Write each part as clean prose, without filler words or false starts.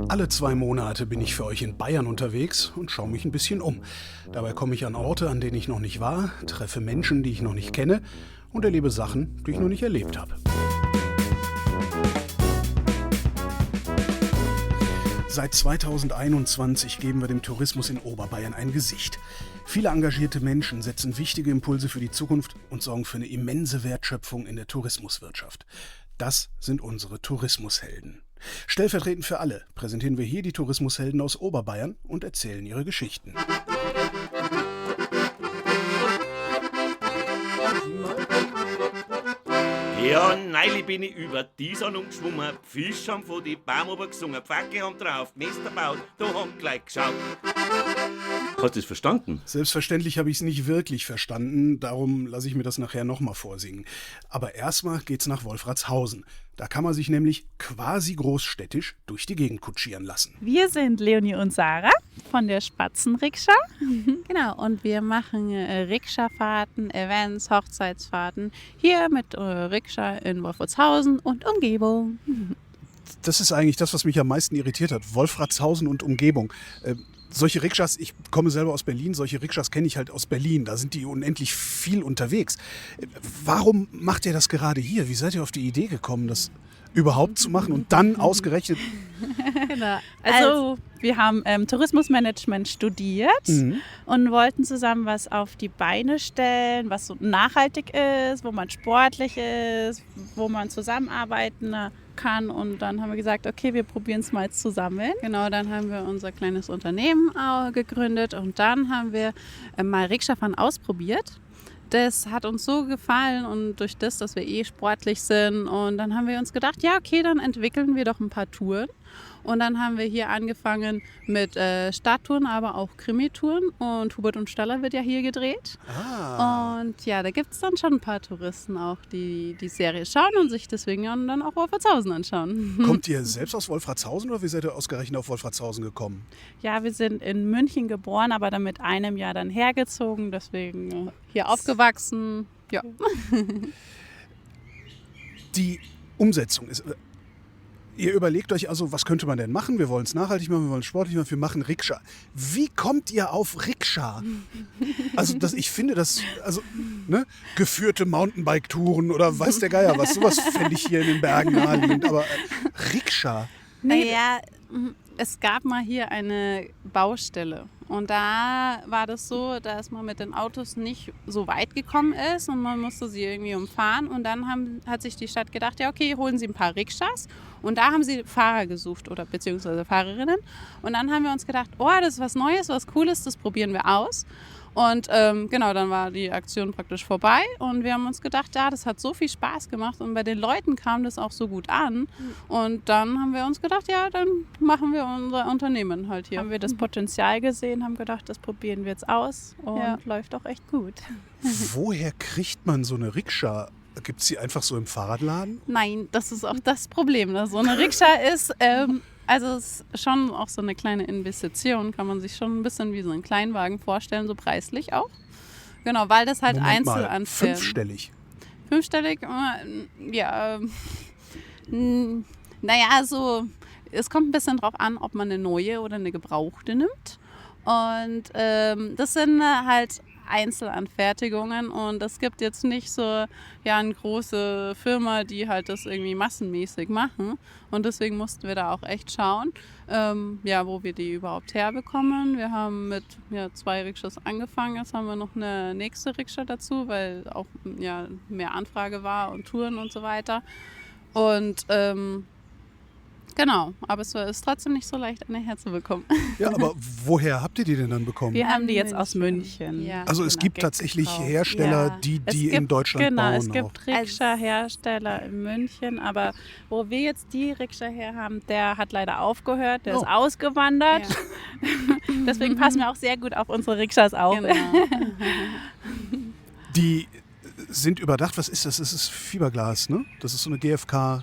Alle 2 Monate bin ich für euch in Bayern unterwegs und schaue mich ein bisschen um. Dabei komme ich an Orte, an denen ich noch nicht war, treffe Menschen, die ich noch nicht kenne und erlebe Sachen, die ich noch nicht erlebt habe. Seit 2021 geben wir dem Tourismus in Oberbayern ein Gesicht. Viele engagierte Menschen setzen wichtige Impulse für die Zukunft und sorgen für eine immense Wertschöpfung in der Tourismuswirtschaft. Das sind unsere Tourismushelden. Stellvertretend für alle präsentieren wir hier die Tourismushelden aus Oberbayern und erzählen ihre Geschichten. Ja, neulich bin ich über die Sonnung geschwommen, Fische haben von die Baum oben gesungen, Pfacke haben drauf, Nester baut, da haben gleich geschaut. Hast du das verstanden? Selbstverständlich habe ich es nicht wirklich verstanden, darum lasse ich mir das nachher nochmal vorsingen. Aber erstmal geht's nach Wolfratshausen. Da kann man sich nämlich quasi großstädtisch durch die Gegend kutschieren lassen. Wir sind Leonie und Sarah von der Spatzenrikscha. Genau, und wir machen Rikscha-Fahrten, Events, Hochzeitsfahrten hier mit Rikscha in Wolfratshausen und Umgebung. Das ist eigentlich das, was mich am meisten irritiert hat. Wolfratshausen und Umgebung. Solche Rikschas, ich komme selber aus Berlin, solche Rikschas kenne ich halt aus Berlin. Da sind die unendlich viel unterwegs. Warum macht ihr das gerade hier? Wie seid ihr auf die Idee gekommen, das überhaupt zu machen und dann ausgerechnet... Genau. Also wir haben Tourismusmanagement studiert und wollten zusammen was auf die Beine stellen, was so nachhaltig ist, wo man sportlich ist, wo man zusammenarbeiten kann. Und dann haben wir gesagt, okay, wir probieren es mal zusammen. Genau, dann haben wir unser kleines Unternehmen gegründet und dann haben wir mal Rikscha-Fahren ausprobiert. Das hat uns so gefallen und durch das, dass wir sportlich sind. Und dann haben wir uns gedacht, ja okay, dann entwickeln wir doch ein paar Touren. Und dann haben wir hier angefangen mit Stadttouren, aber auch Krimitouren. Und Hubert und Staller wird ja hier gedreht. Und ja, da gibt es dann schon ein paar Touristen auch, die die Serie schauen und sich deswegen dann auch Wolfratshausen anschauen. Kommt ihr selbst aus Wolfratshausen oder wie seid ihr ausgerechnet auf Wolfratshausen gekommen? Ja, wir sind in München geboren, aber dann mit einem Jahr dann hergezogen, deswegen Hier aufgewachsen. Ja. Die Umsetzung ist... Ihr überlegt euch also, was könnte man denn machen? Wir wollen es nachhaltig machen, wir wollen es sportlich machen, wir machen Rikscha. Wie kommt ihr auf Rikscha? Also ich finde das, geführte Mountainbike-Touren oder weiß der Geier was, sowas fände ich hier in den Bergen naheliegend, aber Rikscha? Naja, es gab mal hier eine Baustelle und da war das so, dass man mit den Autos nicht so weit gekommen ist und man musste sie irgendwie umfahren und dann hat sich die Stadt gedacht, ja okay, holen Sie ein paar Rikschas und da haben sie Fahrer gesucht oder beziehungsweise Fahrerinnen und dann haben wir uns gedacht, oh, das ist was Neues, was Cooles, das probieren wir aus. Und genau, dann war die Aktion praktisch vorbei und wir haben uns gedacht, ja, das hat so viel Spaß gemacht und bei den Leuten kam das auch so gut an. Und dann haben wir uns gedacht, ja, dann machen wir unser Unternehmen halt hier. Haben wir das Potenzial gesehen, haben gedacht, das probieren wir jetzt aus und läuft auch echt gut. Woher kriegt man so eine Rikscha? Gibt es die einfach so im Fahrradladen? Nein, das ist auch das Problem. So eine Rikscha ist... Also es ist schon auch so eine kleine Investition, kann man sich schon ein bisschen wie so einen Kleinwagen vorstellen, so preislich auch. Genau, weil das halt Einzelanfährt. Fünfstellig? Fünfstellig? Ja. Naja, so es kommt ein bisschen drauf an, ob man eine neue oder eine gebrauchte nimmt. Und das sind halt Einzelanfertigungen und es gibt jetzt nicht so eine große Firma, die halt das irgendwie massenmäßig machen und deswegen mussten wir da auch echt schauen, wo wir die überhaupt herbekommen. Wir haben mit 2 Rikschas angefangen, jetzt haben wir noch eine nächste Rikscha dazu, weil auch mehr Anfrage war und Touren und so weiter und genau, aber es ist trotzdem nicht so leicht, eine herzubekommen. Ja, aber woher habt ihr die denn dann bekommen? Wir haben die jetzt aus München. Ja, also es gibt tatsächlich Hersteller, die in Deutschland bauen. Genau, es gibt Rikscha-Hersteller in München, aber wo wir jetzt die Rikscha her haben, der hat leider aufgehört, der ist ausgewandert. Ja. Deswegen passen wir auch sehr gut auf unsere Rikschas auf. Genau. Die sind überdacht, was ist das? Das ist Fiberglas, ne? Das ist so eine GfK...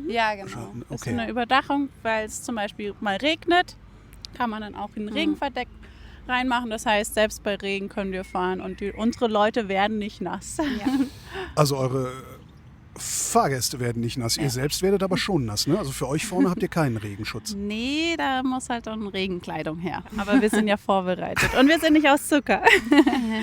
Ja, genau. Okay. Das ist eine Überdachung, weil es zum Beispiel mal regnet, kann man dann auch ein Regenverdeck reinmachen. Das heißt, selbst bei Regen können wir fahren und unsere Leute werden nicht nass. Ja. Also eure Fahrgäste werden nicht nass, ihr selbst werdet aber schon nass, ne? Also für euch vorne habt ihr keinen Regenschutz. Nee, da muss halt dann Regenkleidung her. Aber wir sind ja vorbereitet und wir sind nicht aus Zucker.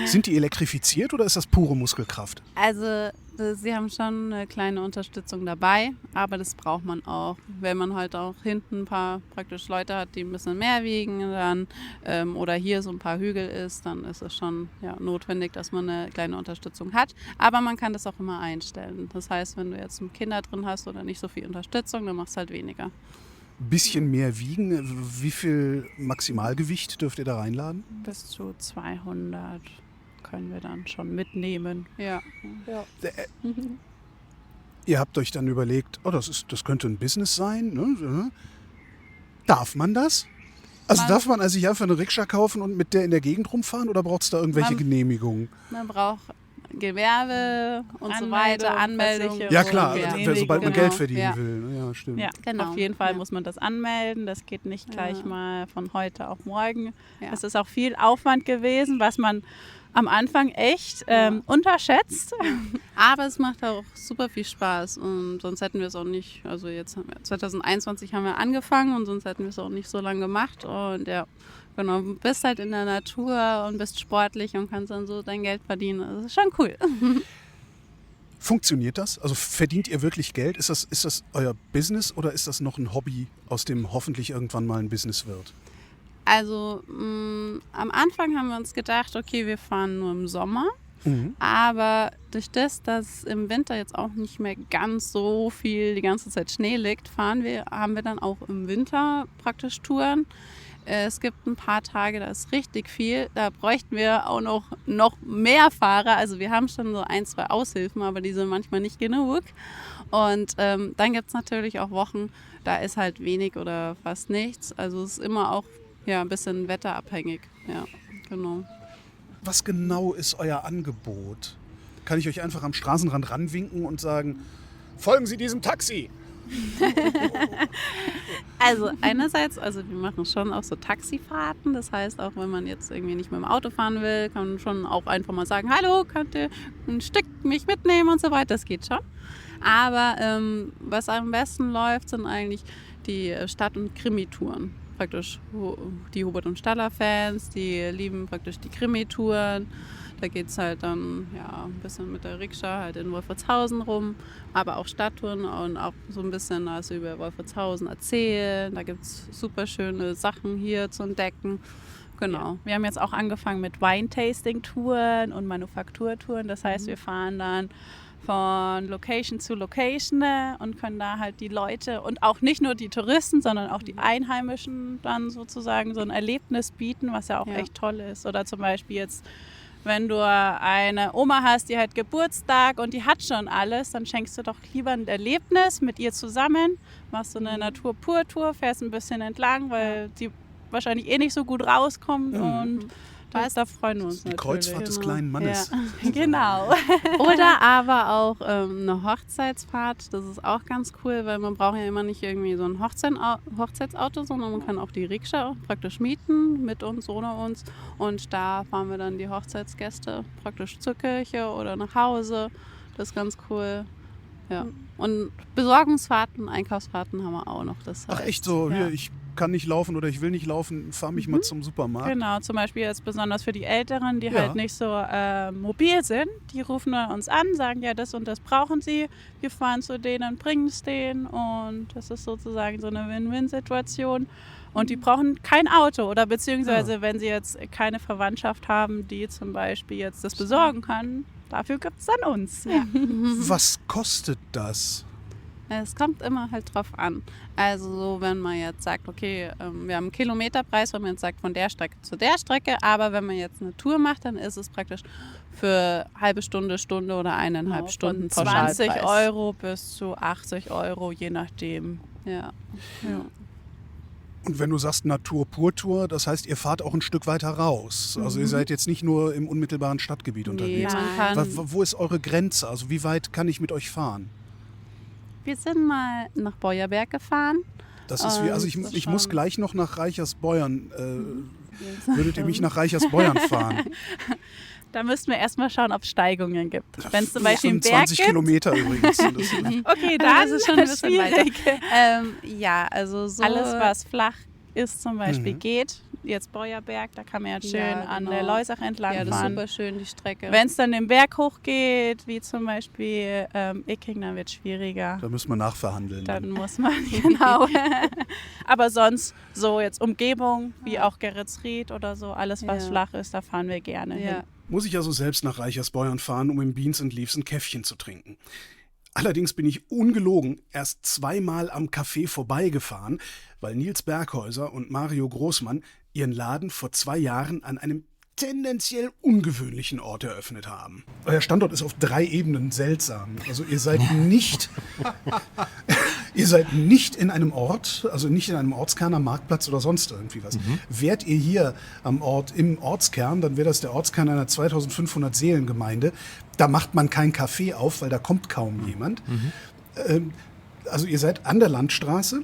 Sind die elektrifiziert oder ist das pure Muskelkraft? Also sie haben schon eine kleine Unterstützung dabei, aber das braucht man auch. Wenn man halt auch hinten ein paar praktisch Leute hat, die ein bisschen mehr wiegen dann, oder hier so ein paar Hügel ist, dann ist es schon notwendig, dass man eine kleine Unterstützung hat. Aber man kann das auch immer einstellen. Das heißt, wenn du jetzt Kinder drin hast oder nicht so viel Unterstützung, dann machst du halt weniger. Bisschen mehr wiegen, wie viel Maximalgewicht dürft ihr da reinladen? Bis zu 200 können wir dann schon mitnehmen. Ja. Ihr habt euch dann überlegt, das könnte ein Business sein. Ne? Darf man das? Also darf man sich einfach eine Rikscha kaufen und mit der in der Gegend rumfahren oder braucht es da irgendwelche Genehmigungen? Man braucht Gewerbe und so weiter, Anmeldung. Ja klar, sobald man Geld verdienen Ja. will. Ja, stimmt. Ja, Genau. auf jeden Fall muss man das anmelden. Das geht nicht gleich mal von heute auf morgen. Ja. Es ist auch viel Aufwand gewesen, was man am Anfang echt unterschätzt. Aber es macht auch super viel Spaß und sonst hätten wir es auch nicht, also jetzt 2021 haben wir angefangen und sonst hätten wir es auch nicht so lange gemacht und ja, genau, du bist halt in der Natur und bist sportlich und kannst dann so dein Geld verdienen, das ist schon cool. Funktioniert das? Also verdient ihr wirklich Geld? Ist das euer Business oder ist das noch ein Hobby, aus dem hoffentlich irgendwann mal ein Business wird? Also am Anfang haben wir uns gedacht, okay, wir fahren nur im Sommer. Aber durch das, dass im Winter jetzt auch nicht mehr ganz so viel die ganze Zeit Schnee liegt, haben wir dann auch im Winter praktisch Touren. Es gibt ein paar Tage, da ist richtig viel. Da bräuchten wir auch noch mehr Fahrer. Also wir haben schon so 1, 2 Aushilfen, aber die sind manchmal nicht genug. Und dann gibt es natürlich auch Wochen, da ist halt wenig oder fast nichts. Also es ist immer auch ein bisschen wetterabhängig. Ja, genau. Was genau ist euer Angebot? Kann ich euch einfach am Straßenrand ranwinken und sagen, folgen Sie diesem Taxi? Also einerseits, wir machen schon auch so Taxifahrten. Das heißt, auch wenn man jetzt irgendwie nicht mit dem Auto fahren will, kann man schon auch einfach mal sagen, hallo, könnt ihr ein Stück mich mitnehmen und so weiter. Das geht schon. Aber was am besten läuft, sind eigentlich die Stadt- und Krimitouren. Praktisch die Hubert und Staller-Fans, die lieben praktisch die Krimitouren. Da geht es halt dann ein bisschen mit der Rikscha halt in Wolfertshausen rum, aber auch Stadttouren und auch so ein bisschen über Wolfertshausen erzählen. Da gibt es super schöne Sachen hier zu entdecken. Genau. Ja. Wir haben jetzt auch angefangen mit Wine-Tasting-Touren und Manufakturtouren. Das heißt, wir fahren dann von Location zu Location und können da halt die Leute und auch nicht nur die Touristen, sondern auch die Einheimischen dann sozusagen so ein Erlebnis bieten, was ja auch echt toll ist. Oder zum Beispiel jetzt, wenn du eine Oma hast, die hat Geburtstag und die hat schon alles, dann schenkst du doch lieber ein Erlebnis mit ihr zusammen, machst so eine Natur-Pur-Tour, fährst ein bisschen entlang, weil die wahrscheinlich nicht so gut rauskommt und da freuen wir uns die natürlich. Kreuzfahrt des kleinen Mannes. Ja. Genau. Oder aber auch eine Hochzeitsfahrt, das ist auch ganz cool, weil man braucht ja immer nicht irgendwie so ein Hochzeitsauto, sondern man kann auch die Rikscha praktisch mieten, mit uns, ohne uns. Und da fahren wir dann die Hochzeitsgäste praktisch zur Kirche oder nach Hause. Das ist ganz cool. Ja. Und Besorgungsfahrten, Einkaufsfahrten haben wir auch noch. Das heißt, Ach echt so, hier, ich kann nicht laufen oder ich will nicht laufen, fahr mich mal zum Supermarkt. Genau, zum Beispiel jetzt besonders für die Älteren, die halt nicht so mobil sind. Die rufen uns an, sagen, ja, das und das brauchen sie. Wir fahren zu denen, bringen es denen und das ist sozusagen so eine Win-Win-Situation. Und die brauchen kein Auto oder beziehungsweise wenn sie jetzt keine Verwandtschaft haben, die zum Beispiel jetzt das besorgen kann, dafür gibt es dann uns. Ja. Was kostet das? Es kommt immer halt drauf an. Also so, wenn man jetzt sagt, okay, wir haben einen Kilometerpreis, wenn man jetzt sagt, von der Strecke zu der Strecke, aber wenn man jetzt eine Tour macht, dann ist es praktisch für halbe Stunde, Stunde oder 1,5 Stunden von Pauschalpreis. 20 Euro bis zu 80 Euro, je nachdem. Ja. Und wenn du sagst Natur-Pur-Tour, das heißt, ihr fahrt auch ein Stück weiter raus. Also ihr seid jetzt nicht nur im unmittelbaren Stadtgebiet unterwegs. Man kann, Wo ist eure Grenze? Also wie weit kann ich mit euch fahren? wir sind mal nach Beuerberg gefahren. Das ist wie, also ich schon. muss gleich noch nach Reichersbeuern. Würdet ihr mich nach Reichersbeuern fahren? Da müssten wir erstmal schauen, ob es Steigungen gibt. Wenn es zum Beispiel einen Berg 25 gibt. Kilometer übrigens. Okay, da ist es schon ein bisschen schwierig. weiter. Also so Alles, was flach ist zum Beispiel, geht. Jetzt Beuerberg, da kann man ja schön an der Leusach entlang Ja, das ist fahren. super schön, die Strecke. Wenn es dann den Berg hochgeht, wie zum Beispiel Icking, dann wird es schwieriger. Da müssen wir nachverhandeln. Dann muss man, genau. Aber sonst so jetzt Umgebung, wie auch Geretsried oder so, alles was flach ist, da fahren wir gerne hin. Muss ich also selbst nach Reichersbeuern fahren, um im Beans and Leaves ein Käffchen zu trinken. Allerdings bin ich ungelogen erst 2-mal am Café vorbeigefahren, weil Nils Berghäuser und Mario Großmann ihren Laden vor 2 Jahren an einem tendenziell ungewöhnlichen Ort eröffnet haben. Euer Standort ist auf 3 Ebenen seltsam. Also ihr seid nicht in einem Ort, also nicht in einem Ortskern am Marktplatz oder sonst irgendwie was. Wärt ihr hier am Ort, im Ortskern, dann wäre das der Ortskern einer 2500 Seelengemeinde. Da macht man kein Café auf, weil da kommt kaum jemand. Also ihr seid an der Landstraße,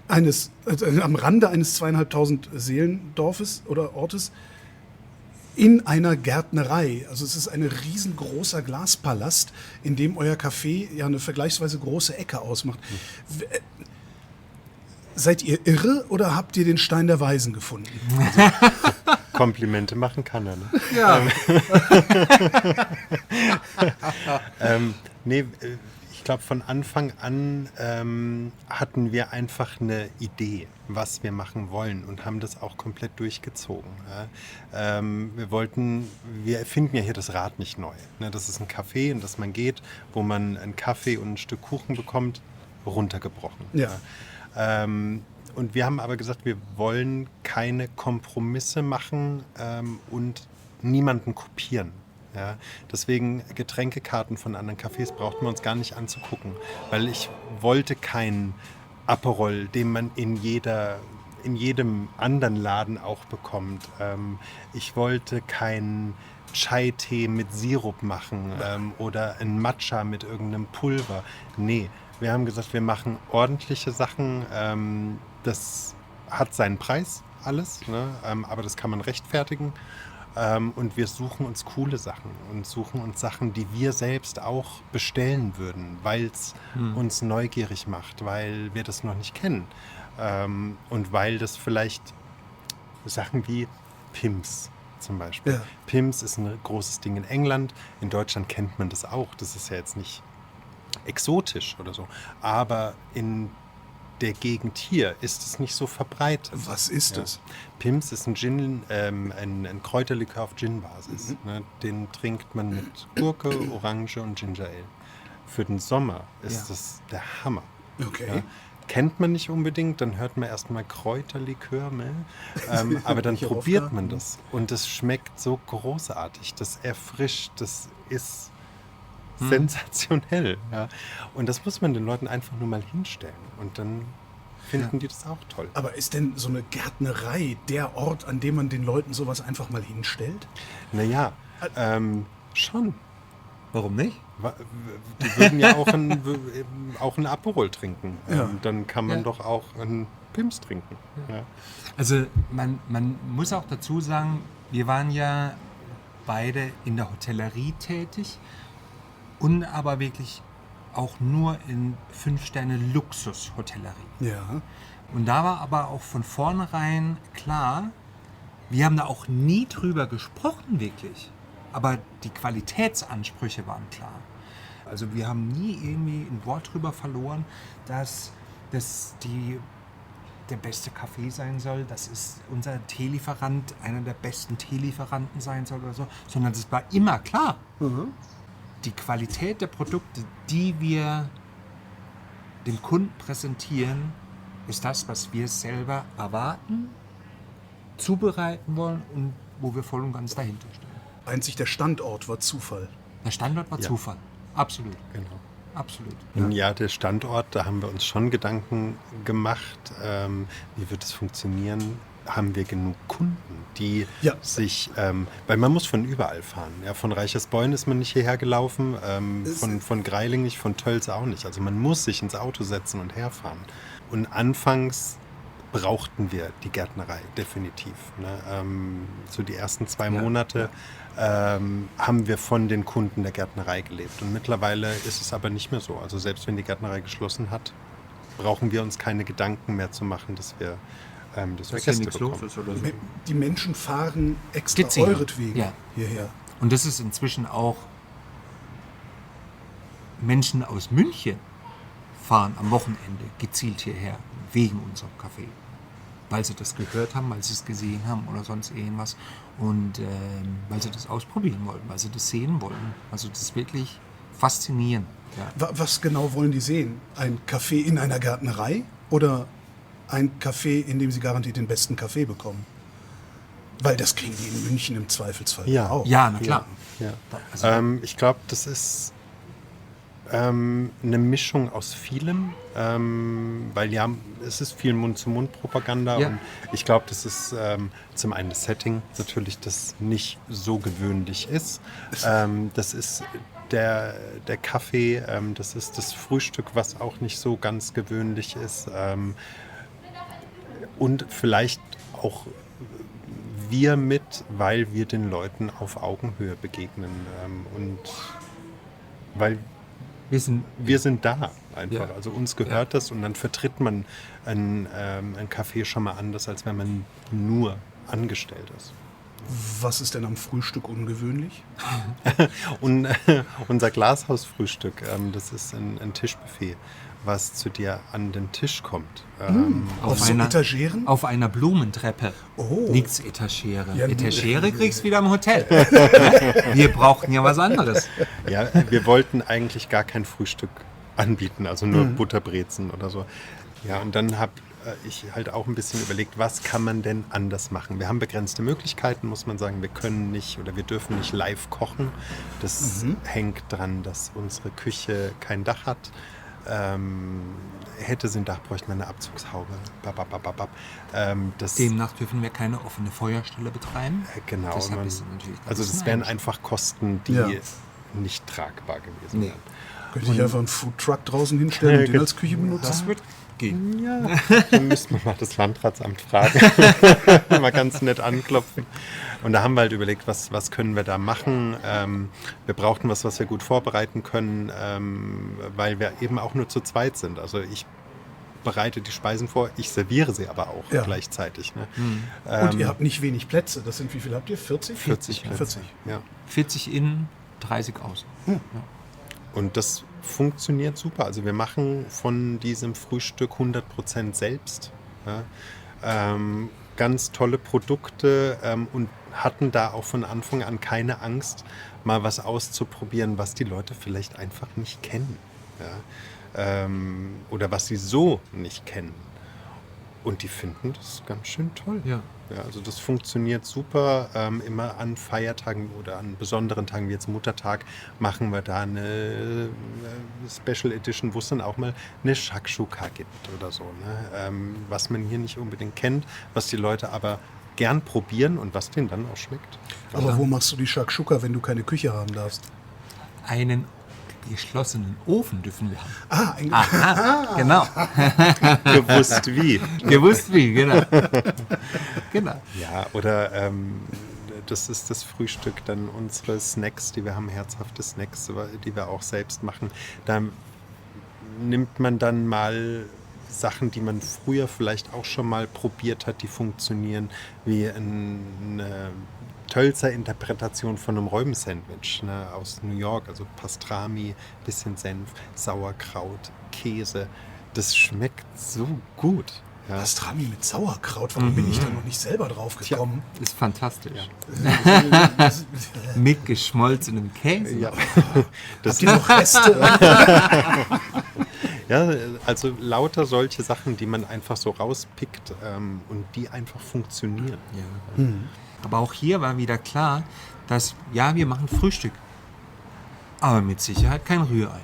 am Rande eines 2500 Seelendorfes oder Ortes, in einer Gärtnerei. Also es ist ein riesengroßer Glaspalast, in dem euer Café ja eine vergleichsweise große Ecke ausmacht. Seid ihr irre oder habt ihr den Stein der Weisen gefunden? Komplimente machen kann er, ne? Ja. Nee, ich glaube, von Anfang an hatten wir einfach eine Idee, was wir machen wollen und haben das auch komplett durchgezogen. Ja. Wir erfinden ja hier das Rad nicht neu. Ne? Das ist ein Café, in das man geht, wo man einen Kaffee und ein Stück Kuchen bekommt, runtergebrochen. Ja. Und wir haben aber gesagt, wir wollen keine Kompromisse machen und niemanden kopieren. Ja, deswegen Getränkekarten von anderen Cafés brauchten wir uns gar nicht anzugucken, weil ich wollte keinen Aperol, den man in jedem anderen Laden auch bekommt. Ich wollte keinen Chai-Tee mit Sirup machen oder ein Matcha mit irgendeinem Pulver. Nee, wir haben gesagt, wir machen ordentliche Sachen. Das hat seinen Preis, alles, ne? Aber das kann man rechtfertigen. Und wir suchen uns coole Sachen und suchen uns Sachen, die wir selbst auch bestellen würden, weil es uns neugierig macht, weil wir das noch nicht kennen. Und weil das vielleicht Sachen wie Pim's zum Beispiel. Ja. Pim's ist ein großes Ding in England. In Deutschland kennt man das auch. Das ist ja jetzt nicht exotisch oder so. Aber in der Gegend hier ist es nicht so verbreitet. Was ist es? Pim's ist ein Gin, ein Kräuterlikör auf Gin-Basis. Ne? Den trinkt man mit Gurke, Orange und Ginger Ale. Für den Sommer ist das der Hammer. Okay. Ja? Kennt man nicht unbedingt, dann hört man erstmal Kräuterlikör, ne? Aber dann probiert man das. Und das schmeckt so großartig. Das erfrischt, das ist sensationell. Ja. Und das muss man den Leuten einfach nur mal hinstellen. Und dann finden die das auch toll. Aber ist denn so eine Gärtnerei der Ort, an dem man den Leuten sowas einfach mal hinstellt? Naja, schon. Warum nicht? Die würden ja auch ein Aperol trinken. Ja. Dann kann man doch auch einen Pim's trinken. Ja. Also man muss auch dazu sagen, wir waren ja beide in der Hotellerie tätig und aber wirklich auch nur in 5-Sterne-Luxus-Hotellerie. Ja. Und da war aber auch von vornherein klar, wir haben da auch nie drüber gesprochen wirklich, aber die Qualitätsansprüche waren klar. Also wir haben nie irgendwie ein Wort drüber verloren, dass das der beste Kaffee sein soll, dass es unser Teelieferant einer der besten Teelieferanten sein soll oder so, sondern es war immer klar. Die Qualität der Produkte, die wir dem Kunden präsentieren, ist das, was wir selber erwarten, zubereiten wollen und wo wir voll und ganz dahinter stehen. Einzig der Standort war Zufall. Der Standort war Zufall. Absolut. Genau. Absolut. Ja, der Standort, da haben wir uns schon Gedanken gemacht, wie wird es funktionieren. Haben wir genug Kunden, die sich, weil man muss von überall fahren. Ja, von Reichersbeuern ist man nicht hierher gelaufen, von Greiling nicht, von Tölz auch nicht. Also man muss sich ins Auto setzen und herfahren. Und anfangs brauchten wir die Gärtnerei definitiv. Ne? So die ersten 2 Monate haben wir von den Kunden der Gärtnerei gelebt. Und mittlerweile ist es aber nicht mehr so. Also selbst wenn die Gärtnerei geschlossen hat, brauchen wir uns keine Gedanken mehr zu machen, dass wir Gäste bekommen. Ist oder so. Die Menschen fahren extra Gezielt. euretwegen hierher. Und das ist inzwischen auch, Menschen aus München fahren am Wochenende gezielt hierher, wegen unserem Café. Weil sie das gehört haben, weil sie es gesehen haben oder sonst irgendwas. Und weil sie das ausprobieren wollten, weil sie das sehen wollten. Also das ist wirklich faszinierend. Ja. Was genau wollen die sehen? Ein Café in einer Gärtnerei oder ein Café, in dem sie garantiert den besten Kaffee bekommen? Weil das kriegen die in München im Zweifelsfall auch. Ja, na klar. Ja. Also, Ich glaube, das ist eine Mischung aus vielem, weil es ist viel Mund-zu-Mund-Propaganda und ich glaube, das ist zum einen das Setting natürlich, das nicht so gewöhnlich ist. Das ist der Kaffee, das ist das Frühstück, was auch nicht so ganz gewöhnlich ist und vielleicht auch wir weil wir den Leuten auf Augenhöhe begegnen und weil wir sind da einfach. Ja. Also uns gehört das und dann vertritt man ein Café schon mal anders, als wenn man nur angestellt ist. Was ist denn am Frühstück ungewöhnlich? Und unser Glashausfrühstück, das ist ein Tischbuffet, was zu dir an den Tisch kommt. Auf so Etageren? Auf einer Blumentreppe. Oh. Nichts Etagere. Ja, Etagere kriegst du wieder im Hotel. Wir brauchten ja was anderes. Ja, wir wollten eigentlich gar kein Frühstück anbieten, also nur Butterbrezen oder so. Ja, und dann habe ich halt auch ein bisschen überlegt, was kann man denn anders machen? Wir haben begrenzte Möglichkeiten, muss man sagen. Wir können nicht oder wir dürfen nicht live kochen. Das hängt dran, dass unsere Küche kein Dach hat. Hätte sie ein Dach, bräuchte man eine Abzugshaube. Demnach dürfen wir keine offene Feuerstelle betreiben. Genau. Deshalb ist es natürlich Also das wären einfach Kosten, die nicht tragbar gewesen wären. Könnte ich einfach einen Foodtruck draußen hinstellen und den als Küche benutzen? Das wird gehen. Ja, dann müssten wir mal das Landratsamt fragen. Mal ganz nett anklopfen. Und da haben wir halt überlegt, was können wir da machen. Wir brauchten was wir gut vorbereiten können, weil wir eben auch nur zu zweit sind. Also ich bereite die Speisen vor, ich serviere sie aber auch gleichzeitig. Ne? Und ihr habt nicht wenig Plätze. Das sind, wie viel habt ihr? 40? 40 Plätze. 40. Ja. 40 innen, 30 außen. Ja. Und das funktioniert super. Also wir machen von diesem Frühstück 100% selbst. Ja. Ganz tolle Produkte und hatten da auch von Anfang an keine Angst, mal was auszuprobieren, was die Leute vielleicht einfach nicht kennen. Ja. Oder was sie so nicht kennen. Und die finden das ganz schön toll. Ja. Ja, also das funktioniert super. Immer an Feiertagen oder an besonderen Tagen wie jetzt Muttertag machen wir da eine Special Edition, wo es dann auch mal eine Shakshuka gibt oder so. Ne? Was man hier nicht unbedingt kennt, was die Leute aber gern probieren und was denen dann auch schmeckt. Aber wo machst du die Shakshuka, wenn du keine Küche haben darfst? Einen geschlossenen Ofen dürfen wir haben. Aha, Genau. Gewusst wie. Gewusst wie, genau. Genau. Ja, oder das ist das Frühstück, dann unsere Snacks, die wir haben, herzhafte Snacks, die wir auch selbst machen. Da nimmt man dann mal Sachen, die man früher vielleicht auch schon mal probiert hat, die funktionieren, wie eine Tölzer Interpretation von einem Räubensandwich, ne, aus New York, also Pastrami, bisschen Senf, Sauerkraut, Käse. Das schmeckt so gut. Ja. Pastrami mit Sauerkraut, warum bin ich da noch nicht selber drauf gekommen? Ist fantastisch. Mit geschmolzenem Käse. Ja. Habt ihr noch Reste? Ja, also lauter solche Sachen, die man einfach so rauspickt und die einfach funktionieren. Ja. Aber auch hier war wieder klar, dass, ja, wir machen Frühstück, aber mit Sicherheit kein Rührei.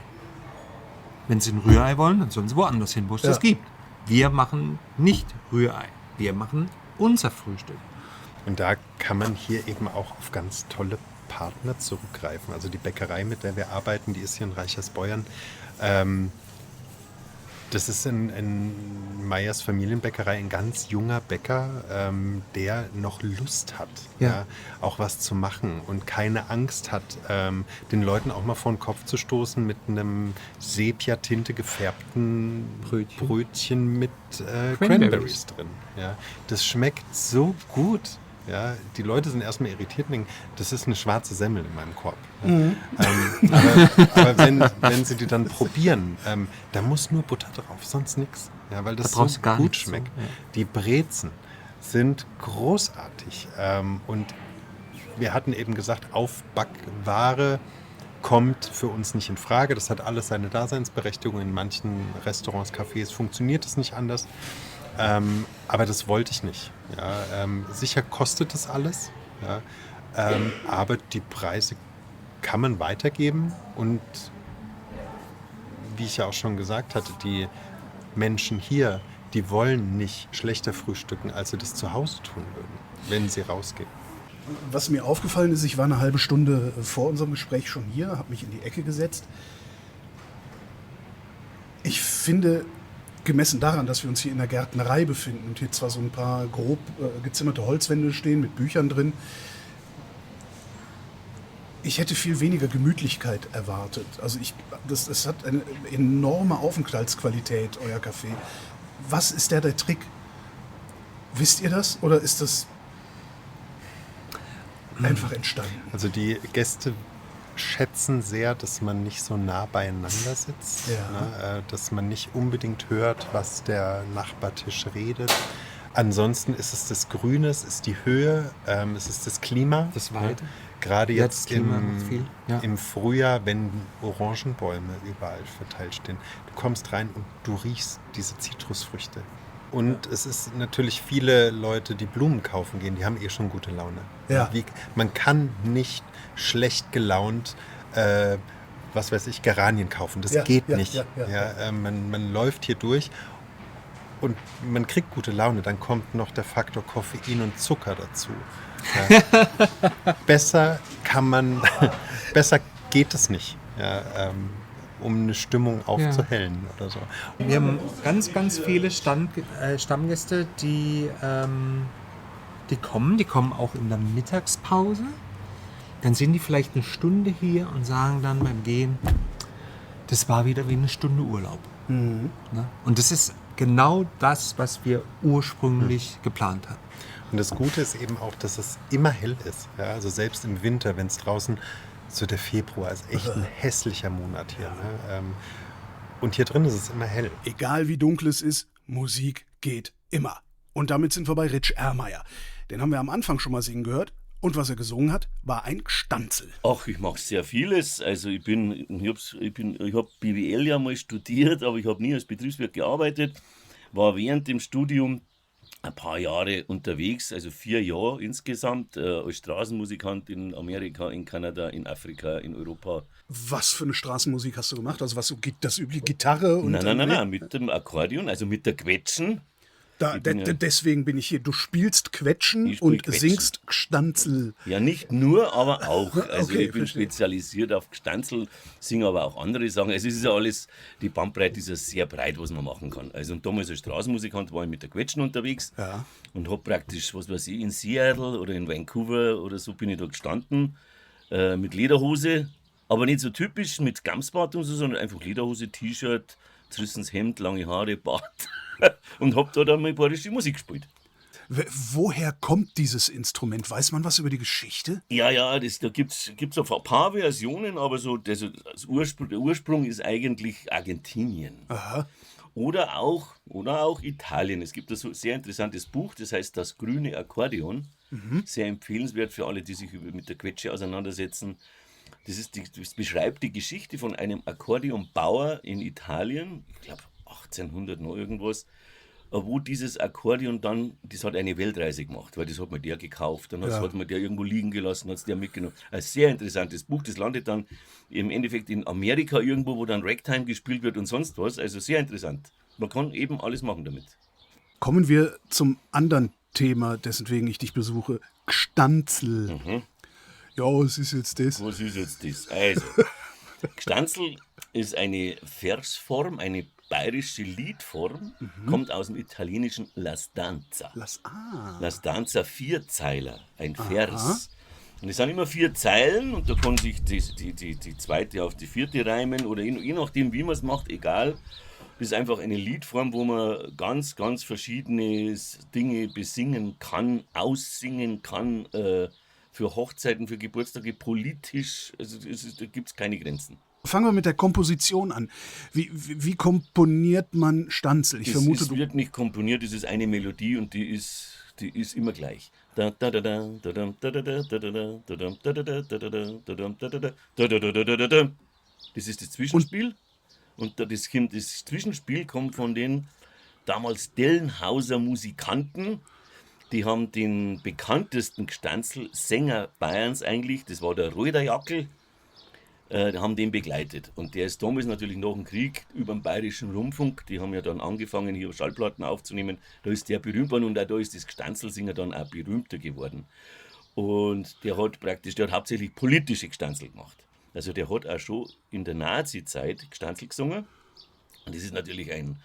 Wenn Sie ein Rührei wollen, dann sollen Sie woanders hin, wo es das gibt. Wir machen nicht Rührei, wir machen unser Frühstück. Und da kann man hier eben auch auf ganz tolle Partner zurückgreifen. Also die Bäckerei, mit der wir arbeiten, die ist hier in Reichersbeuern. Das ist in Meyers Familienbäckerei ein ganz junger Bäcker, der noch Lust hat, ja, auch was zu machen und keine Angst hat, den Leuten auch mal vor den Kopf zu stoßen mit einem Sepia-Tinte gefärbten Brötchen mit Cranberries drin. Ja. Das schmeckt so gut. Ja, die Leute sind erstmal irritiert und denken, das ist eine schwarze Semmel in meinem Korb. Ja. Aber wenn sie die dann probieren, da muss nur Butter drauf, sonst nichts. Ja, weil das so gut schmeckt. So, ja. Die Brezen sind großartig. Und wir hatten eben gesagt, Aufbackware kommt für uns nicht in Frage. Das hat alles seine Daseinsberechtigung. In manchen Restaurants, Cafés funktioniert es nicht anders. Aber das wollte ich nicht. Ja, sicher kostet das alles, ja, aber die Preise kann man weitergeben und wie ich ja auch schon gesagt hatte, die Menschen hier, die wollen nicht schlechter frühstücken, als sie das zu Hause tun würden, wenn sie rausgehen. Was mir aufgefallen ist, ich war eine halbe Stunde vor unserem Gespräch schon hier, habe mich in die Ecke gesetzt. Ich finde, gemessen daran, dass wir uns hier in der Gärtnerei befinden und hier zwar so ein paar grob gezimmerte Holzwände stehen mit Büchern drin, ich hätte viel weniger Gemütlichkeit erwartet. Also das hat eine enorme Aufenthaltsqualität, euer Café. Was ist der Trick? Wisst ihr das oder ist das einfach entstanden? Also die Gäste schätzen sehr, dass man nicht so nah beieinander sitzt, ne? Dass man nicht unbedingt hört, was der Nachbartisch redet. Ansonsten ist es das Grüne, es ist die Höhe, es ist das Klima. Das Weite. Gerade jetzt im Frühjahr, wenn Orangenbäume überall verteilt stehen. Du kommst rein und du riechst diese Zitrusfrüchte. Und es ist natürlich viele Leute, die Blumen kaufen gehen, die haben schon gute Laune. Ja. Man kann nicht schlecht gelaunt, was weiß ich, Geranien kaufen. Das geht nicht. Ja, man läuft hier durch und man kriegt gute Laune. Dann kommt noch der Faktor Koffein und Zucker dazu. Ja. Besser geht es nicht. Ja, um eine Stimmung aufzuhellen oder so. Wir haben ganz, ganz viele Stammgäste, die kommen auch in der Mittagspause. Dann sind die vielleicht eine Stunde hier und sagen dann beim Gehen, das war wieder wie eine Stunde Urlaub. Mhm. Ne? Und das ist genau das, was wir ursprünglich geplant haben. Und das Gute ist eben auch, dass es immer hell ist. Ja? Also selbst im Winter, wenn es draußen so der Februar ist echt ein hässlicher Monat hier. Ne? Und hier drin ist es immer hell. Egal wie dunkel es ist, Musik geht immer. Und damit sind wir bei Rich Ermeier. Den haben wir am Anfang schon mal singen gehört. Und was er gesungen hat, war ein Gstanzl. Ach, ich mache sehr vieles. Also ich habe BWL ja mal studiert, aber ich habe nie als Betriebswirt gearbeitet. War während dem Studium ein paar Jahre unterwegs, also 4 Jahre insgesamt, als Straßenmusikant in Amerika, in Kanada, in Afrika, in Europa. Was für eine Straßenmusik hast du gemacht? Also was so das übliche Gitarre? Und Nein, mit dem Akkordeon, also mit der Quetschen. Deswegen bin ich hier. Du spielst Quetschen und singst Gstanzl. Ja, nicht nur, aber auch. Also Okay, ich bin spezialisiert auf Gstanzl, singe aber auch andere Sachen. Also es ist ja alles, die Bandbreite ist ja sehr breit, was man machen kann. Also und damals als Straßenmusikant war ich mit der Quetschen unterwegs und habe praktisch, was weiß ich, in Seattle oder in Vancouver oder so bin ich da gestanden mit Lederhose, aber nicht so typisch mit Gamsbart und so, sondern einfach Lederhose, T-Shirt, zerrissenes Hemd, lange Haare, Bart. Und hab da dann mal bayerische Musik gespielt. Woher kommt dieses Instrument? Weiß man was über die Geschichte? Ja, da gibt's auf ein paar Versionen, aber so der Ursprung ist eigentlich Argentinien. Aha. Oder auch Italien. Es gibt da so ein sehr interessantes Buch, das heißt Das grüne Akkordeon. Mhm. Sehr empfehlenswert für alle, die sich mit der Quetsche auseinandersetzen. Das beschreibt die Geschichte von einem Akkordeonbauer in Italien, ich glaube 1800 noch irgendwas, wo dieses Akkordeon dann, das hat eine Weltreise gemacht, weil das hat man der gekauft, dann hat man der irgendwo liegen gelassen, hat es der mitgenommen. Ein sehr interessantes Buch, das landet dann im Endeffekt in Amerika irgendwo, wo dann Ragtime gespielt wird und sonst was, also sehr interessant. Man kann eben alles machen damit. Kommen wir zum anderen Thema, dessen wegen ich dich besuche, Gstanzl. Mhm. Ja, was ist jetzt das? Was ist jetzt das? Also, Gstanzl ist eine Versform, eine bayerische Liedform kommt aus dem italienischen La Stanza. La Stanza, Vierzeiler, ein Vers. Und es sind immer 4 Zeilen und da kann sich die zweite auf die 4. reimen oder je nachdem, wie man es macht, egal. Das ist einfach eine Liedform, wo man ganz, ganz verschiedene Dinge besingen kann, aussingen kann, für Hochzeiten, für Geburtstage, politisch, also da gibt es keine Grenzen. Fangen wir mit der Komposition an. Wie komponiert man Stanzel? Ich vermute, es wird nicht komponiert, es ist eine Melodie und die ist immer gleich. Das ist das Zwischenspiel und das Zwischenspiel kommt von den damals Dellenhauser Musikanten. Die haben den bekanntesten Gstanzl-Sänger Bayerns eigentlich, das war der Roder Jackel, haben den begleitet. Und der ist damals natürlich nach dem Krieg über den Bayerischen Rundfunk, die haben ja dann angefangen, hier Schallplatten aufzunehmen, da ist der berühmt worden und auch da ist das Gstanzl-Singer dann auch berühmter geworden. Und der hat hauptsächlich politische Gstanzl gemacht. Also der hat auch schon in der Nazi-Zeit Gstanzl gesungen. Und das ist natürlich ein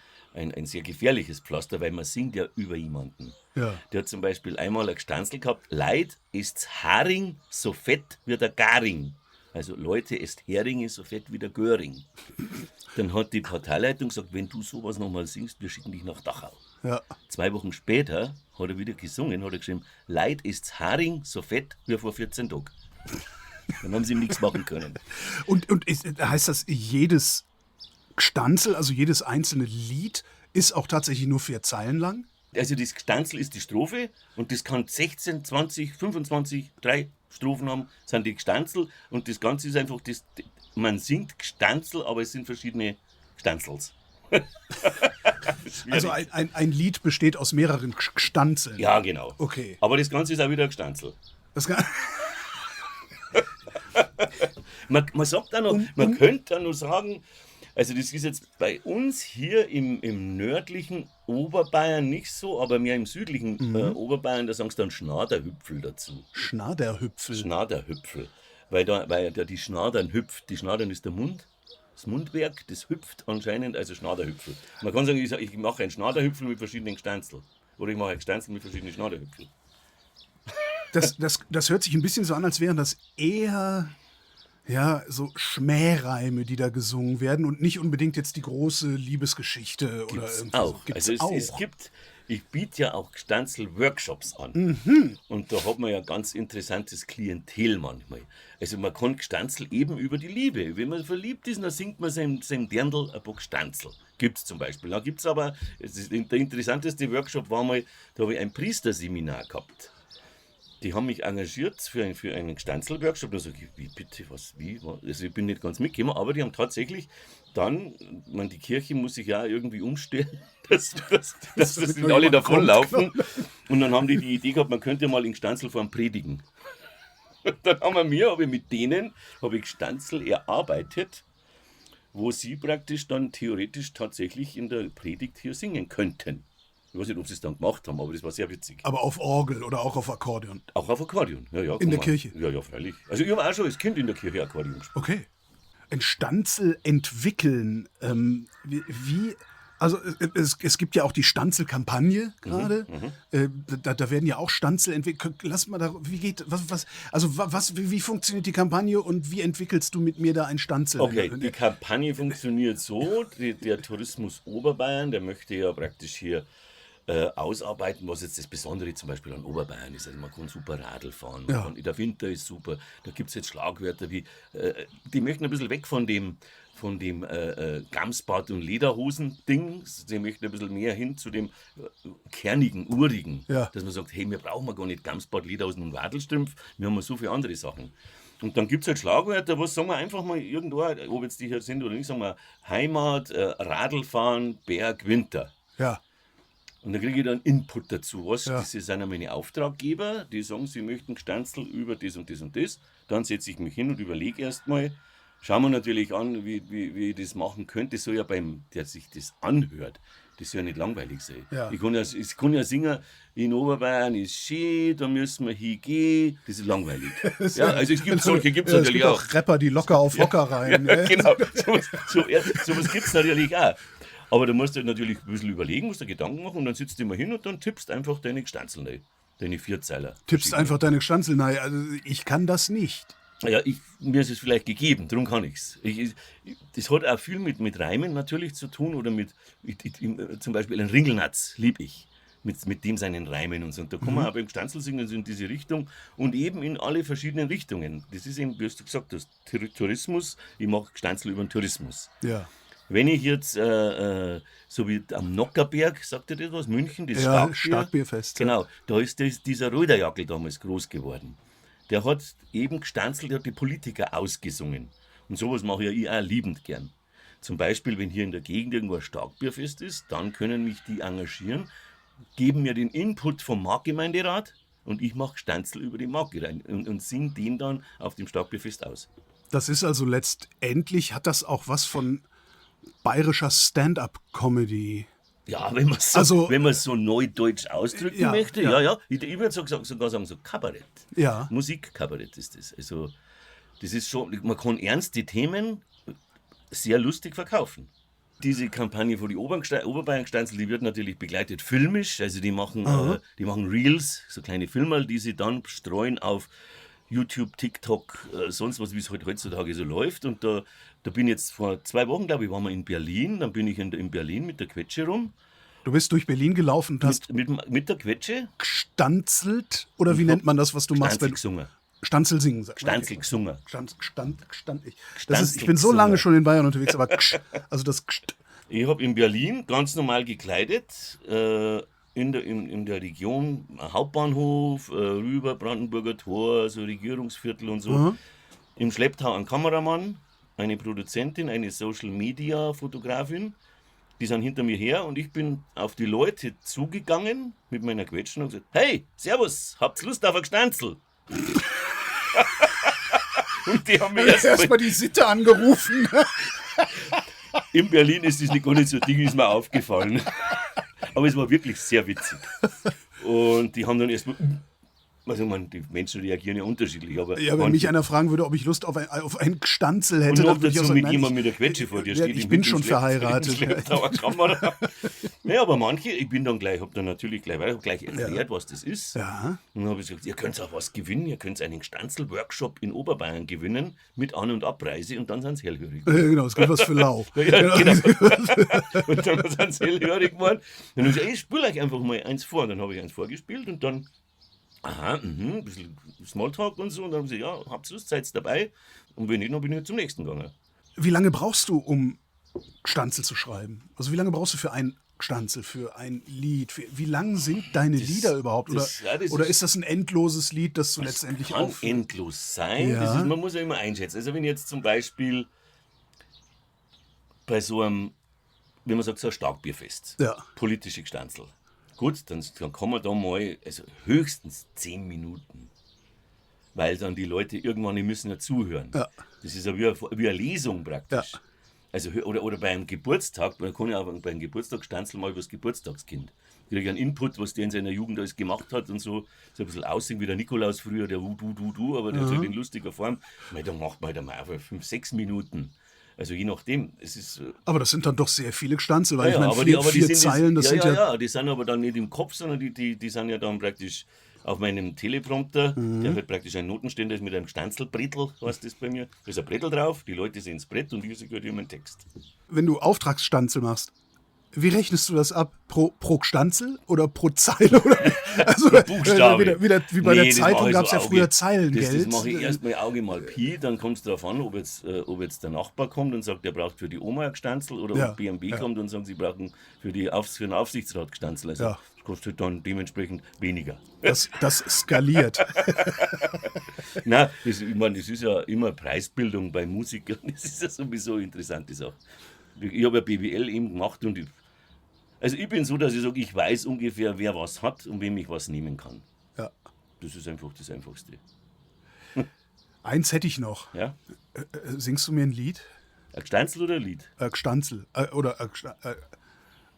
sehr gefährliches Pflaster, weil man singt ja über jemanden. Ja. Der hat zum Beispiel einmal ein Gstanzl gehabt, Leid, ist's Haring so fett wie der Garing. Also Leute, esst Heringe so fett wie der Göring. Dann hat die Parteileitung gesagt, wenn du sowas nochmal singst, wir schicken dich nach Dachau. Ja. 2 Wochen später hat er wieder gesungen, hat er geschrieben, Leid ist's Haring so fett wie vor 14 Tagen. Dann haben sie ihm nichts machen können. Und heißt das, jedes Gstanzl, also jedes einzelne Lied, ist auch tatsächlich nur 4 Zeilen lang? Also das Gstanzl ist die Strophe und das kann 16, 20, 25, 3 Strophen haben, sind die Gstanzl und das Ganze ist einfach, man singt Gstanzl, aber es sind verschiedene Gstanzls. Also ein Lied besteht aus mehreren Gstanzeln? Ja, genau. Okay. Aber das Ganze ist auch wieder ein Gstanzl. Man sagt auch noch, man könnte auch noch sagen, also das ist jetzt bei uns hier im nördlichen Oberbayern nicht so, aber mehr im südlichen Oberbayern, da sagen sie dann Schnaderhüpfel dazu. Schnaderhüpfel. Weil da die Schnadern hüpft. Die Schnadern ist der Mund, das Mundwerk, das hüpft anscheinend, also Schnaderhüpfel. Man kann sagen, ich mache einen Schnaderhüpfel mit verschiedenen Gstanzl. Oder ich mache einen Gstanzl mit verschiedenen Schnaderhüpfel. Das hört sich ein bisschen so an, als wären das eher so Schmähreime, die da gesungen werden und nicht unbedingt jetzt die große Liebesgeschichte oder irgendwie. Auch. Gibt's also auch. Ich biete ja auch Gstanzl-Workshops an. Und da hat man ja ganz interessantes Klientel manchmal. Also man kann Gstanzl eben über die Liebe. Wenn man verliebt ist, dann singt man seinem Dirndl ein paar Gstanzl. Gibt es zum Beispiel. Da gibt es aber, der interessanteste Workshop war mal, da habe ich ein Priesterseminar gehabt. Die haben mich engagiert für einen Gstanzl-Workshop. Da sage ich, wie bitte, was, wie? Also ich bin nicht ganz mitgekommen, aber die haben tatsächlich dann, die Kirche muss sich ja irgendwie umstellen, dass nicht alle davonlaufen. Und dann haben die Idee gehabt, man könnte mal in Gstanzlform predigen. Dann habe ich mit denen Gstanzl erarbeitet, wo sie praktisch dann theoretisch tatsächlich in der Predigt hier singen könnten. Ich weiß nicht, ob sie es dann gemacht haben, aber das war sehr witzig. Aber auf Orgel oder auch auf Akkordeon? Auch auf Akkordeon, ja. In der Kirche? Ja, freilich. Also ich habe auch schon als Kind in der Kirche Akkordeon gespielt. Okay. Ein Stanzel entwickeln, also es gibt ja auch die Stanzel-Kampagne gerade, da werden ja auch Stanzel entwickelt. Lass mal da, wie funktioniert die Kampagne und wie entwickelst du mit mir da ein Stanzel? Okay, die Kampagne funktioniert so, der Tourismus Oberbayern, der möchte ja praktisch hier ausarbeiten, was jetzt das Besondere zum Beispiel an Oberbayern ist. Also man kann super Radl fahren, der Winter ist super, da gibt es jetzt Schlagwörter wie, die möchten ein bisschen weg von dem Gamsbart- und Lederhosen-Ding, sie möchten ein bisschen mehr hin zu dem kernigen, urigen, dass man sagt, hey, wir brauchen gar nicht Gamsbart, Lederhosen und Wadelstrümpf, wir haben so viele andere Sachen. Und dann gibt es halt Schlagwörter, was sagen wir einfach mal irgendwo, ob jetzt die hier sind oder nicht, sagen wir Heimat, Radlfahren, Berg, Winter. Ja. Und dann kriege ich dann Input dazu. Das sind meine Auftraggeber, die sagen, sie möchten Gstanzl über das und das und das. Dann setze ich mich hin und überlege erstmal. Schauen wir natürlich an, wie ich das machen könnte. Das soll ja der sich das anhört, das soll ja nicht langweilig sein. Ja. Ich kann ja singen, in Oberbayern ist schön, da müssen wir hingehen. Das ist langweilig. Ja, also es gibt solche, gibt es natürlich auch. Rapper, die locker auf Hocker rein. Ja, genau, sowas gibt es natürlich auch. Aber da musst du natürlich ein bisschen überlegen, musst dir Gedanken machen und dann sitzt du immer hin und dann tippst einfach deine Gestanzel rein. Deine Vierzeiler. Tippst einfach deine Gestanzel rein. Also ich kann das nicht. Ja, mir ist es vielleicht gegeben, darum kann ich's. Das hat auch viel mit Reimen natürlich zu tun oder zum Beispiel ein Ringelnatz lieb ich. Mit dem seinen Reimen und so. Und da kann man auch beim Gestanzel singen, so in diese Richtung und eben in alle verschiedenen Richtungen. Das ist eben, wie du gesagt hast, Tourismus. Ich mache Gestanzel über den Tourismus. Ja. Wenn ich jetzt, so wie am Nockerberg, sagt ihr das was, München, das Ja, Starkbierfest. Genau, da ist dieser Röderjackel damals groß geworden. Der hat eben gestanzelt, der hat die Politiker ausgesungen. Und sowas mache ja ich auch liebend gern. Zum Beispiel, wenn hier in der Gegend irgendwo ein Starkbierfest ist, dann können mich die engagieren, geben mir den Input vom Marktgemeinderat und ich mache Gestanzel über die Marke rein und singe den dann auf dem Starkbierfest aus. Das ist also letztendlich, hat das auch was von bayerischer Stand-up-Comedy. Ja, wenn man so neudeutsch ausdrücken Ja, möchte, ja. ja. Ich würde sogar sagen, so Kabarett. Ja. Musikkabarett ist das. Also, das ist schon, man kann ernste Themen sehr lustig verkaufen. Diese Kampagne von die Oberbayern-Gestanzel, die wird natürlich begleitet filmisch. Also die machen Reels, so kleine Filmerl, die sie dann streuen auf YouTube, TikTok, sonst was, wie es heutzutage so läuft. Und da bin ich jetzt vor 2 Wochen, glaube ich, waren wir in Berlin. Dann bin ich in Berlin mit der Quetsche rum. Du bist durch Berlin gelaufen und hast Mit der Quetsche. gestanzelt? Oder wie nennt man das, was du machst? Stanzel gesungen. Stanzel singen. Sagt man. Stanzel gesungen. Ich bin so lange schon in Bayern unterwegs, aber also das Ich habe in Berlin ganz normal gekleidet, in der Region Hauptbahnhof, rüber Brandenburger Tor, so Regierungsviertel und so. Im Schlepptau ein Kameramann, eine Produzentin, eine Social-Media-Fotografin. Die sind hinter mir her und ich bin auf die Leute zugegangen mit meiner Quetsche und gesagt, hey, servus, habt's Lust auf ein Gestanzel? Und die haben mir erstmal die Sitte angerufen. In Berlin ist das gar nicht so ein Ding, ist mir aufgefallen. Aber es war wirklich sehr witzig. Und die haben dann erstmal. Also, die Menschen reagieren ja unterschiedlich. Aber ja, wenn mich einer fragen würde, ob ich Lust auf ein Gestanzel hätte, und dann noch würde ich auch dazu sagen, mit jemandem mit der Quetsche vor dir steht. Ich bin schon verheiratet. Ja, aber manche, ich bin dann gleich, habe dann natürlich gleich erklärt, was das ist. Ja. Und dann habe ich gesagt, ihr könnt auch was gewinnen, ihr könnt einen Gestanzel-Workshop in Oberbayern gewinnen mit An- und Abreise und dann sind sie hellhörig. Genau, es gibt was für lau. Ja, genau. Und dann sind sie hellhörig geworden. Dann habe ich gesagt, ich spiele euch einfach mal eins vor. Und dann habe ich eins vorgespielt und dann ein bisschen Smalltalk und so. Und dann haben sie gesagt, ja, habt ihr Lust, seid dabei? Und wenn nicht, dann bin ich zum nächsten gegangen. Wie lange brauchst du, um Gestanzel zu schreiben? Also wie lange brauchst du für ein Gestanzel, für ein Lied? Wie lang sind deine Lieder überhaupt? Oder ist das ein endloses Lied, das du letztendlich kann endlos sein. Ja. Man muss ja immer einschätzen. Also wenn jetzt zum Beispiel bei so einem, wenn man sagt, so ein Starkbierfest, politische Gestanzel. Gut, dann kann man da mal, also höchstens 10 Minuten. Weil dann die Leute irgendwann, die müssen ja zuhören. Ja. Das ist ja wie eine Lesung praktisch. Ja. Also, oder bei einem Geburtstag, man kann ja auch bei einem Geburtstag Gestanzel mal über das Geburtstagskind. Ich kriege einen Input, was der in seiner Jugend alles gemacht hat und so ein bisschen aussehen wie der Nikolaus früher, der du, aber der ist halt in lustiger Form. Dann macht man halt einmal 5-6 Minuten. Also je nachdem, es ist. Aber das sind dann doch sehr viele Gestanzel, weil ich meine, vier Zeilen, das sind ja. Ja, die sind aber dann nicht im Kopf, sondern die sind ja dann praktisch auf meinem Teleprompter, der halt praktisch ein Notenständer ist mit einem Gestanzelbrettel, heißt das bei mir. Da ist ein Brettel drauf, die Leute sehen das Brett und ich sehe meinen Text. Wenn du Auftragsstanzel machst, wie rechnest du das ab? Pro Gestanzel oder pro Zeile? Also, Buchstabe. Wie bei der Zeitung gab es ja früher Zeilengeld. Das mache ich erstmal Auge mal Pi, dann kommt es darauf an, ob jetzt der Nachbar kommt und sagt, er braucht für die Oma ein Gestanzel oder ob BMW kommt und sagt, sie brauchen für den Aufsichtsrat Gestanzel. Also das kostet dann dementsprechend weniger. Das skaliert. Nein, das ist ja immer Preisbildung bei Musikern. Das ist ja sowieso eine interessante Sache. Ich habe ja BWL eben gemacht und ich bin so, dass ich sage, ich weiß ungefähr, wer was hat und wem ich was nehmen kann. Ja. Das ist einfach das Einfachste. Eins hätte ich noch. Ja? Singst du mir ein Lied? Ein Gestanzel oder ein Lied? Gestanzel.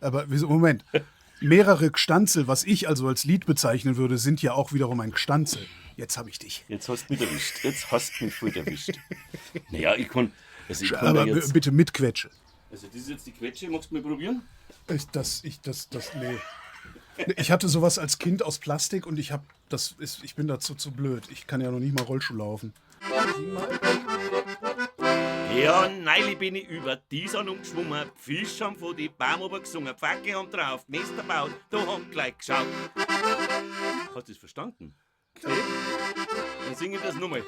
Aber Moment. Mehrere Gestanzel, was ich also als Lied bezeichnen würde, sind ja auch wiederum ein Gestanzel. Jetzt habe ich dich. Jetzt hast du mich erwischt. Jetzt hast du mich voll erwischt. Naja, ich kann aber jetzt, bitte mit Quetsche. Also das ist jetzt die Quetsche, magst du mal probieren? Nee. Ich hatte sowas als Kind aus Plastik und ich bin dazu zu blöd. Ich kann ja noch nicht mal Rollschuh laufen. Ja, neulich bin ich über die Sonne umgeschwommen, Fisch haben von die Baum oben gesungen, Pfacke haben drauf, Nester baut, da haben gleich geschaut. Hast du das verstanden? Okay. Dann singe ich das nochmal.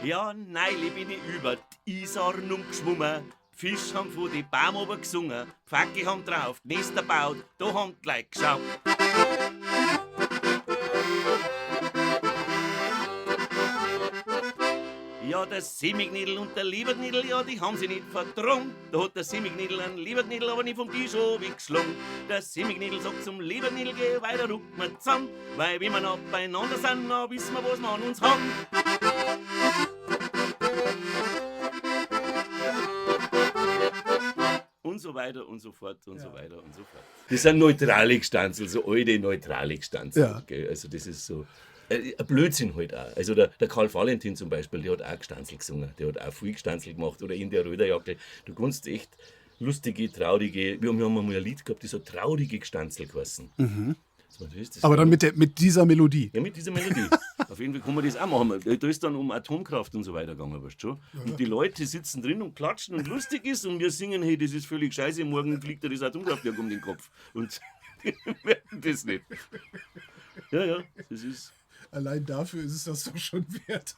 Ja, neulich bin ich über die Isar umgeschwommen, Fisch haben von die Baum oben gesungen, Pfacke haben drauf, Nester baut, da haben gleich geschaut. Ja, der Semignidl und der Liebergnidl, ja, die haben sich nicht vertragen. Da hat der Semignidl einen Liebergnidl aber nicht vom Tisch geschlagen. Der Semignidl sagt zum Liebergnidl, geh weiter, rückt mir zusammen. Weil wenn wir noch beieinander sind, dann wissen wir, was wir an uns haben. Und so weiter und so fort und so weiter und so fort. Das sind neutrale Gstanzel, so alte neutrale Gstanzel. Ja. Gell? Also das ist so... Ein Blödsinn halt auch. Also der Karl Valentin zum Beispiel, der hat auch Gstanzel gesungen. Der hat auch viel Gstanzel gemacht. Oder in der Röderjacke. Du kannst echt lustige, traurige... Wir haben einmal ein Lied gehabt, das hat traurige Gstanzel geheißen. Mhm. Das Aber dann mit dieser Melodie. Ja, mit dieser Melodie. Auf jeden Fall kann man das auch machen. Da ist dann um Atomkraft und so weiter gegangen, weißt du schon. Und die Leute sitzen drin und klatschen und lustig ist und wir singen, hey, das ist völlig scheiße, morgen fliegt dir das Atomkraftwerk um den Kopf. Und die merken das nicht. Ja, das ist... Allein dafür ist es das doch schon wert.